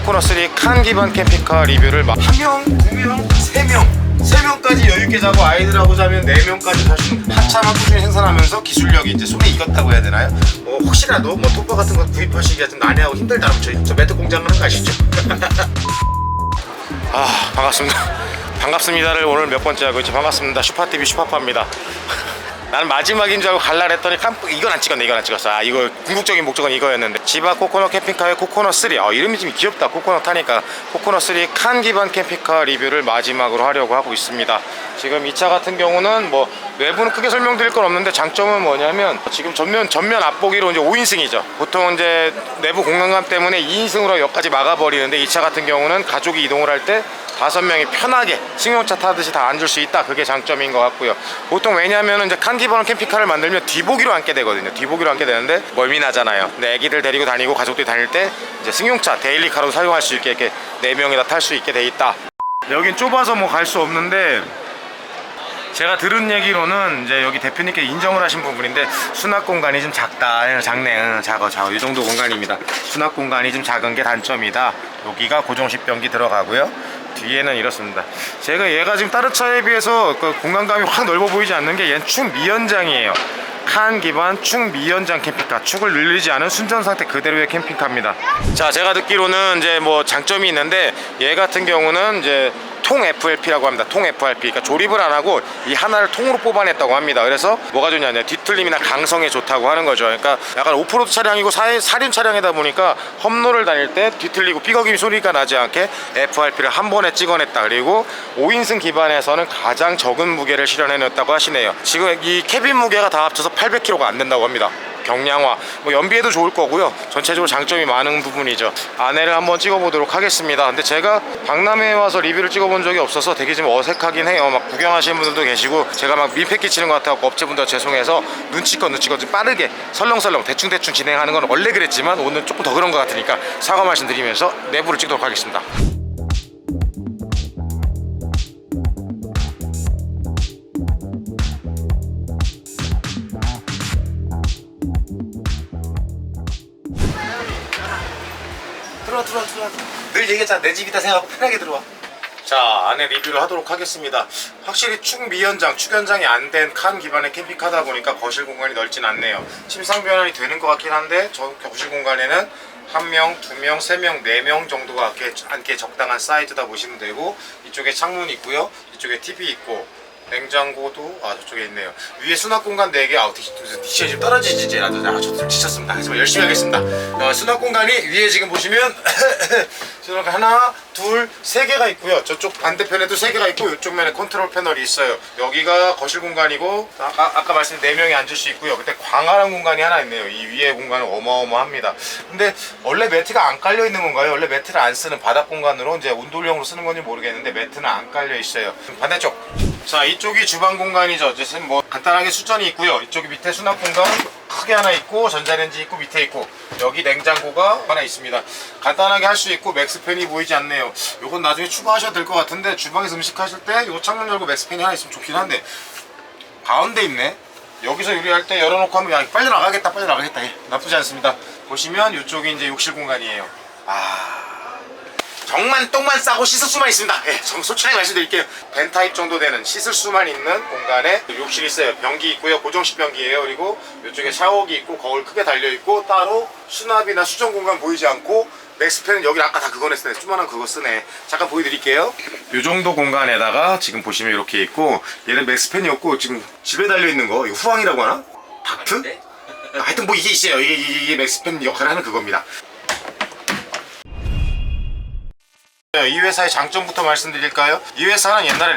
코코넛3 칸 기반 캠핑카 리뷰를 1명, 2명, 3명까지 여유있게 자고 아이들하고 자면 4명까지 잘 수 있는 한참을 꾸준히 생산하면서 기술력이 이제 손에 익었다고 해야 되나요? 혹시라도 뭐 톱바 같은 거 구입하시기가 좀 난해하고 힘들다면 저 매트 공장 하는 거 아시죠? 아, 반갑습니다. 반갑습니다를 오늘 몇 번째 하고 있죠. 반갑습니다. 슈파TV 슈파파입니다. 나는 마지막인 줄 알고 갈라 했더니 이건 안 찍었네. 이건 안 찍었어. 아, 이거 궁극적인 목적은 이거였는데. 지바 코코넛 캠핑카의 코코넛3. 이름이 좀 귀엽다. 코코넛 하니까. 코코넛3 칸 기반 캠핑카 리뷰를 마지막으로 하려고 하고 있습니다. 지금 이 차 같은 경우는 뭐 외부는 크게 설명드릴 건 없는데 장점은 뭐냐면 지금 전면 앞보기로 이제 5인승이죠. 보통 이제 내부 공간감 때문에 2인승으로 여기까지 막아버리는데 이 차 같은 경우는 가족이 이동을 할 때 5명이 편하게 승용차 타듯이 다 앉을 수 있다. 그게 장점인 것 같고요. 보통 왜냐하면 이제 칸 기반 캠핑카를 만들면 뒤보기로 앉게 되거든요. 뒤보기로 앉게 되는데 멀미나잖아요. 근데 애기들 데리고 다니고 가족들이 다닐 때 이제 승용차 데일리카로 사용할 수 있게 이렇게 4명이 다 탈 수 있게 돼 있다. 여긴 좁아서 뭐 갈 수 없는데 제가 들은 얘기로는 이제 여기 대표님께 인정을 하신 부분인데 수납 공간이 좀 작다. 작네. 작아. 이 정도 공간입니다. 수납 공간이 좀 작은 게 단점이다. 여기가 고정식 변기 들어가고요. 뒤에는 이렇습니다. 제가 얘가 지금 다른 차에 비해서 그 공간감이 확 넓어 보이지 않는 게 얘는 축 미연장이에요. 칸 기반 축 미연장 캠핑카. 축을 늘리지 않은 순전 상태 그대로의 캠핑카입니다. 자, 제가 듣기로는 이제 뭐 장점이 있는데 얘 같은 경우는 이제 통 FLP라고 합니다. 통 FRP. 그러니까 조립을 안 하고 이 하나를 통으로 뽑아냈다고 합니다. 그래서 뭐가 좋냐면 뒤틀림이나 강성에 좋다고 하는 거죠. 그러니까 약간 오프로드 차량이고 사륜 차량이다 보니까 험로를 다닐 때 뒤틀리고 삐걱이 소리가 나지 않게 FRP를 한 번에 찍어냈다. 그리고 5인승 기반에서는 가장 적은 무게를 실현해냈다고 하시네요. 지금 이 캐빈 무게가 다 합쳐서 800kg가 안 된다고 합니다. 경량화, 뭐 연비에도 좋을 거고요. 전체적으로 장점이 많은 부분이죠. 안에를 한번 찍어보도록 하겠습니다. 근데 제가 박람회에 와서 리뷰를 찍어본 적이 없어서 되게 좀 어색하긴 해요. 막 구경하시는 분들도 계시고 제가 막 민폐 끼치는 것 같아서 업체분들 죄송해서 눈치껏 좀 빠르게 설렁설렁 대충 진행하는 건 원래 그랬지만 오늘 조금 더 그런 것 같으니까 사과 말씀드리면서 내부를 찍도록 하겠습니다. 들어와. 늘 얘기했잖아. 내 집이다 생각하고 편하게 들어와. 자, 안에 리뷰를 하도록 하겠습니다. 확실히 축 미연장, 축연장이 안 된 칸 기반의 캠핑카다 보니까 거실 공간이 넓진 않네요. 침상 변환이 되는 것 같긴 한데 저 거실 공간에는 1명, 2명, 3명, 4명 정도가 앉게 적당한 사이즈다 보시면 되고 이쪽에 창문이 있고요. 이쪽에 TV 있고 냉장고도 저쪽에 있네요. 위에 수납 공간 4개. 티셔츠 지금 떨어지지 이제. 저도 좀 지쳤습니다. 하지만 열심히 하겠습니다. 수납 공간이 위에 지금 보시면 수납 하나, 둘, 3개가 있고요. 저쪽 반대편에도 3개가 있고 이쪽 면에 컨트롤 패널이 있어요. 여기가 거실 공간이고 아까 말씀드린 4명이 앉을 수 있고요. 근데 광활한 공간이 하나 있네요. 이 위에 공간은 어마어마합니다. 근데 원래 매트가 안 깔려 있는 건가요? 원래 매트를 안 쓰는 바닥 공간으로 이제 운동용으로 쓰는 건지 모르겠는데 매트는 안 깔려 있어요. 반대쪽. 자, 이쪽이 주방 공간이죠. 이제 뭐 간단하게 수전이 있고요. 이쪽이 밑에 수납 공간 크게 하나 있고 전자레인지 있고 밑에 있고 여기 냉장고가 하나 있습니다. 간단하게 할 수 있고 맥스팬이 보이지 않네요. 요건 나중에 추가하셔도 될 것 같은데 주방에서 음식 하실 때 요 창문 열고 맥스팬이 하나 있으면 좋긴 한데 가운데 있네. 여기서 요리할 때 열어놓고 하면 야, 빨리 나가겠다. 예, 나쁘지 않습니다. 보시면 이쪽이 이제 욕실 공간이에요. 정말 똥만 싸고 씻을 수만 있습니다. 예, 솔직하게 말씀드릴게요. 벤 타입 정도 되는 씻을 수만 있는 공간에 욕실이 있어요. 변기 있고요. 고정식 변기예요. 그리고 이쪽에 샤워기 있고 거울 크게 달려있고 따로 수납이나 수전 공간 보이지 않고 맥스팬은 여기 아까 다 그거네 쓰네. 조만한 그거 쓰네. 잠깐 보여드릴게요. 이 정도 공간에다가 지금 보시면 이렇게 있고 얘는 맥스팬이 없고 지금 집에 달려있는 거 이거 후황이라고 하나? 닥트? 하여튼 뭐 이게 있어요. 이게 맥스팬 역할을 하는 그겁니다. 이 회사의 장점부터 말씀드릴까요? 이 회사는 옛날에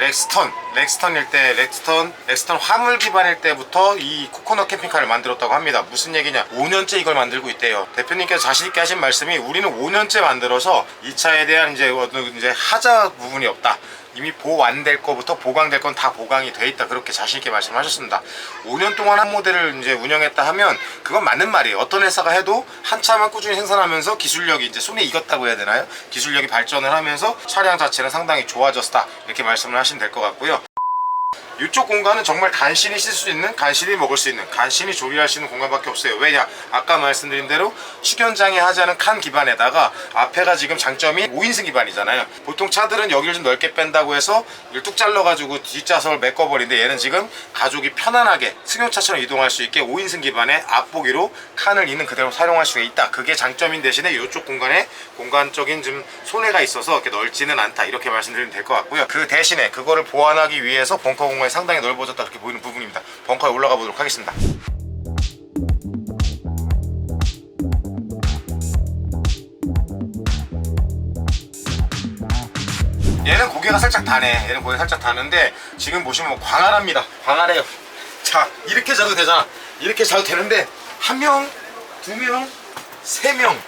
렉스턴일 때 렉스턴 화물 기반일 때부터 이 코코넛 캠핑카를 만들었다고 합니다. 무슨 얘기냐? 5년째 이걸 만들고 있대요. 대표님께서 자신있게 하신 말씀이 우리는 5년째 만들어서 이 차에 대한 이제 하자 부분이 없다. 이미 보완될 거부터 보강될 건 다 보강이 돼 있다. 그렇게 자신있게 말씀하셨습니다. 5년 동안 한 모델을 이제 운영했다 하면 그건 맞는 말이에요. 어떤 회사가 해도 한참을 꾸준히 생산하면서 기술력이 이제 손에 익었다고 해야 되나요? 기술력이 발전을 하면서 차량 자체는 상당히 좋아졌다. 이렇게 말씀을 하시면 될 것 같고요. 이쪽 공간은 정말 간신히 쉴 수 있는, 간신히 먹을 수 있는, 간신히 조리할 수 있는 공간밖에 없어요. 왜냐? 아까 말씀드린 대로 축연장에 하자는 칸 기반에다가 앞에가 지금 장점이 5인승 기반이잖아요. 보통 차들은 여기를 좀 넓게 뺀다고 해서 이걸 뚝 잘라가지고 뒷좌석을 메꿔버리는데, 얘는 지금 가족이 편안하게 승용차처럼 이동할 수 있게 5인승 기반의 앞보기로 칸을 있는 그대로 사용할 수가 있다. 그게 장점인 대신에 이쪽 공간에 공간적인 좀 손해가 있어서 이렇게 넓지는 않다, 이렇게 말씀드리면 될 것 같고요. 그 대신에 그거를 보완하기 위해서 벙커 공간이 상당히 넓어졌다, 이렇게 보이는 부분입니다. 벙커에 올라가 보도록 하겠습니다. 얘는 고개가 살짝 다네. 얘는 고개가 살짝 다는데 지금 보시면 뭐 광활합니다. 광활해요. 자, 이렇게 자도 되잖아. 이렇게 자도 되는데 한 명, 두 명, 세 명,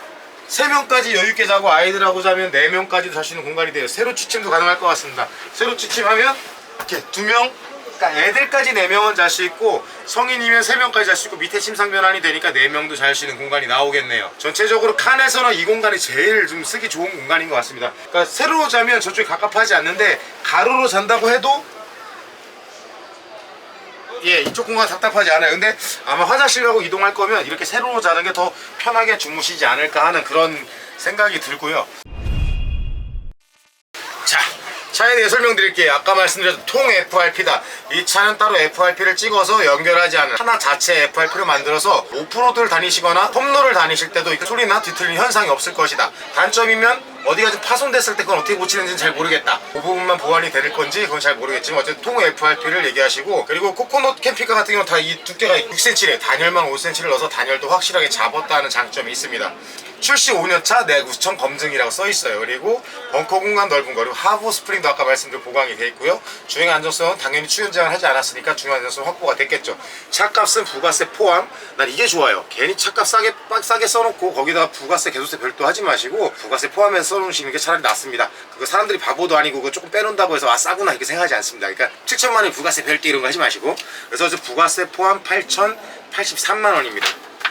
세 명까지 여유 있게 자고 아이들하고 자면 네 명까지도 잘 수 있는 공간이 돼요. 세로 취침도 가능할 것 같습니다. 세로 취침하면 이렇게 두 명, 그러니까 애들까지 4명은 잘 수 있고 성인이면 3명까지 잘 수 있고 밑에 침상 변환이 되니까 4명도 잘 수 있는 공간이 나오겠네요. 전체적으로 칸에서는 이 공간이 제일 좀 쓰기 좋은 공간인 것 같습니다. 그러니까 세로로 자면 저쪽이 갑갑하지 않는데 가로로 잔다고 해도 예, 이쪽 공간 답답하지 않아요. 근데 아마 화장실 가고 이동할 거면 이렇게 세로로 자는 게 더 편하게 주무시지 않을까 하는 그런 생각이 들고요. 자, 차에 대해 설명드릴게요. 아까 말씀드렸던 통 FRP다. 이 차는 따로 FRP를 찍어서 연결하지 않은 하나 자체 FRP를 만들어서 오프로드를 다니시거나 홈로를 다니실 때도 소리나 뒤틀리는 현상이 없을 것이다. 단점이면 어디가 좀 파손됐을 때 그건 어떻게 고치는지는 잘 모르겠다. 그 부분만 보완이 될 건지 그건 잘 모르겠지만 어쨌든 통 FRP를 얘기하시고, 그리고 코코넛 캠핑카 같은 경우는 다 이 두께가 6cm래. 단열만 5cm를 넣어서 단열도 확실하게 잡았다는 장점이 있습니다. 출시 5년차 내구청 검증이라고 써있어요. 그리고 벙커 공간 넓은 거, 그리고 하부 스프링도 아까 말씀드린 보강이 돼 있고요. 주행 안정성은 당연히 추연장을 하지 않았으니까 주행 안정성 확보가 됐겠죠. 차값은 부가세 포함. 난 이게 좋아요. 괜히 차값 싸게 써놓고 거기다가 부가세 개소세 별도 하지 마시고 부가세 포함해서 써놓으시는 게 차라리 낫습니다. 그거 사람들이 바보도 아니고 그거 조금 빼놓는다고 해서 아 싸구나 이렇게 생각하지 않습니다. 그러니까 7천만 원 부가세 별도 이런 거 하지 마시고, 그래서 부가세 포함 8,083만 원입니다.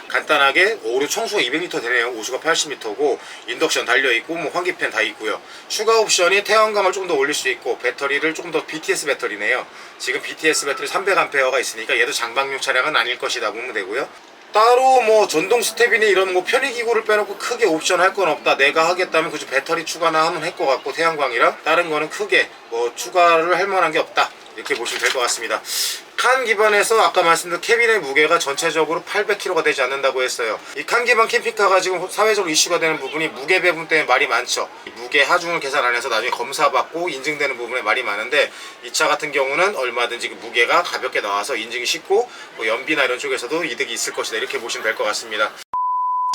간단하게 오류 청수가 200리터 되네요. 오수가 80리터고 인덕션 달려있고 뭐 환기팬 다 있고요. 추가 옵션이 태양광을 조금 더 올릴 수 있고 배터리를 조금 더 BTS 배터리네요. 지금 BTS 배터리 300A가 있으니까 얘도 장박용 차량은 아닐 것이다 보면 되고요. 따로 뭐 전동 스텝이니 이런 뭐 편의기구를 빼놓고 크게 옵션 할 건 없다. 내가 하겠다면 그저 배터리 추가나 하면 할 것 같고 태양광이랑 다른 거는 크게 뭐 추가를 할 만한 게 없다. 이렇게 보시면 될 것 같습니다. 칸 기반에서 아까 말씀드린 캐빈의 무게가 전체적으로 800kg가 되지 않는다고 했어요. 이 칸 기반 캠핑카가 지금 사회적으로 이슈가 되는 부분이 무게 배분 때문에 말이 많죠. 무게 하중을 계산 안 해서 나중에 검사받고 인증되는 부분에 말이 많은데, 이 차 같은 경우는 얼마든지 그 무게가 가볍게 나와서 인증이 쉽고 뭐 연비나 이런 쪽에서도 이득이 있을 것이다. 이렇게 보시면 될 것 같습니다.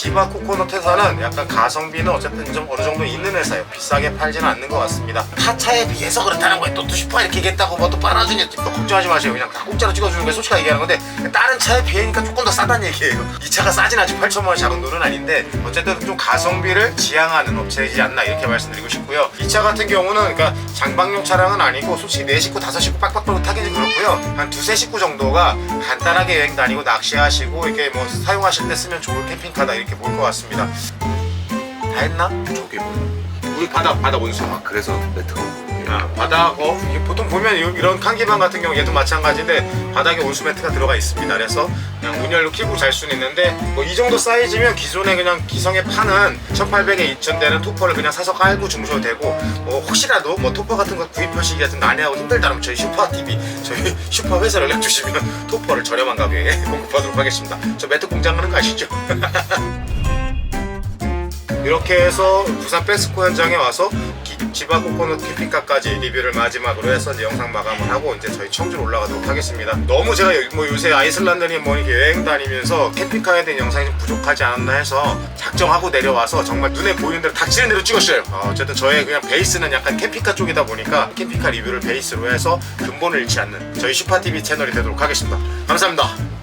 지바 코코넛 회사는 약간 가성비는 어쨌든 좀 어느 정도 있는 회사예요. 비싸게 팔지는 않는 것 같습니다. 타 차에 비해서 그렇다는 거예요. 또 슈퍼 이렇게 얘기했다고 뭐 또 빨아주니 또 걱정하지 마세요. 그냥 다 공짜로 찍어주는 게 솔직하게 얘기하는 건데 다른 차에 비하니까 조금 더 싸다는 얘기예요. 이 차가 싸진 않지 8천만 원 작은 돈은 아닌데 어쨌든 좀 가성비를 지향하는 업체이지 않나 이렇게 말씀드리고 싶고요. 이 차 같은 경우는 그러니까 장박용 차량은 아니고 솔직히 4식구 5식구 빡빡 타기는 그렇고요. 한 2-3식구 정도가 간단하게 여행 다니고 낚시하시고 이렇게 뭐 사용하실 때 쓰면 좋을 캠핑카다 이렇게 볼 것 같습니다. 다 했나? 저기 뭐 우리 바다 원수. 아 그래서 매트가 바닥 이게 보통 보면 이런 칸기반 같은 경우 얘도 마찬가지인데 바닥에 온수 매트가 들어가 있습니다. 그래서 그냥 문열로 끼고 잘 수는 있는데 뭐 이 정도 사이즈면 기존에 그냥 기성에 파는 1800에 2000대는 토퍼를 그냥 사서 깔고 주무셔도 되고, 뭐 혹시라도 뭐 토퍼 같은 거 구입하시기 같은 거 안해하고 힘들다면 저희 슈퍼TV 저희 슈퍼 회사 연락 주시면 토퍼를 저렴한 가격에 공급하도록 하겠습니다. 저 매트 공장 가는 거 아시죠? 이렇게 해서 부산 페스코 현장에 와서 지바 코코넛 캠핑카까지 리뷰를 마지막으로 해서 이제 영상 마감을 하고 이제 저희 청주로 올라가도록 하겠습니다. 너무 제가 뭐 요새 아이슬란드니 뭐 이렇게 여행 다니면서 캠핑카에 대한 영상이 좀 부족하지 않았나 해서 작정하고 내려와서 정말 눈에 보이는 대로 닥치는 대로 찍었어요. 어쨌든 저의 그냥 베이스는 약간 캠핑카 쪽이다 보니까 캠핑카 리뷰를 베이스로 해서 근본을 잃지 않는 저희 슈퍼TV 채널이 되도록 하겠습니다. 감사합니다.